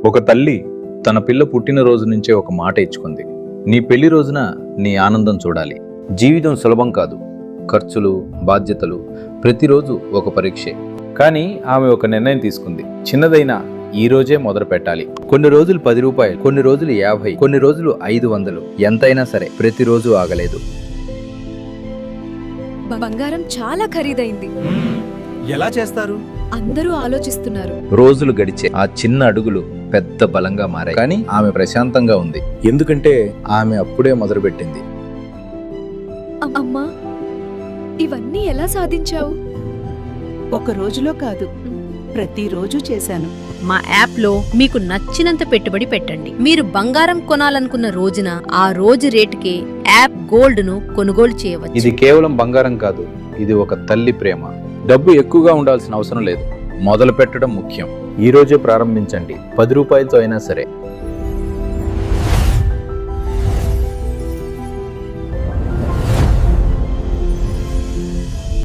ఒక తల్లి తన పిల్ల పుట్టినరోజు నుంచే ఒక మాట ఇచ్చుకుంది. నీ పెళ్లి రోజున నీ ఆనందం చూడాలి. జీవితం సులభం కాదు. ఖర్చులు, బాధ్యతలు, ప్రతిరోజు ఒక పరీక్షే. కానీ ఆమె ఒక నిర్ణయం తీసుకుంది. చిన్నదైనా ఈ రోజే మొదలు పెట్టాలి. కొన్ని రోజులు 10 రూపాయలు, కొన్ని రోజులు 50, కొన్ని రోజులు 500, ఎంతైనా సరే ప్రతిరోజు ఆగలేదు. బంగారం చాలా ఖరీదైంది. ఎలా చేస్తారు? అందరూ ఆలోచిస్తున్నారు. రోజులు గడిచే ఆ చిన్న అడుగులు పెద్ద బలంగా మారాయి. కానీ ఆమె ప్రశాంతంగా ఉంది. ఎందుకంటే ఆమె అప్పుడే మొదలుపెట్టింది. అమ్మా, ఇవన్నీ ఎలా సాధించావు? ఒక రోజులో కాదు, ప్రతిరోజు చేశాను. మా యాప్లో మీకు నచ్చినంత పెట్టుబడి పెట్టండి. మీరు బంగారం కొనాలనుకున్న రోజున ఆ రోజు రేటుకే యాప్ గోల్డ్ను కొనుగోలు చేయవచ్చు. ఇది కేవలం బంగారం కాదు, ఇది ఒక తల్లి ప్రేమ. డబ్బు ఎక్కువగా ఉండాల్సిన అవసరం లేదు. మొదలు పెట్టడం ముఖ్యం. ఈ రోజే ప్రారంభించండి. 10 రూపాయలతో అయినా సరే.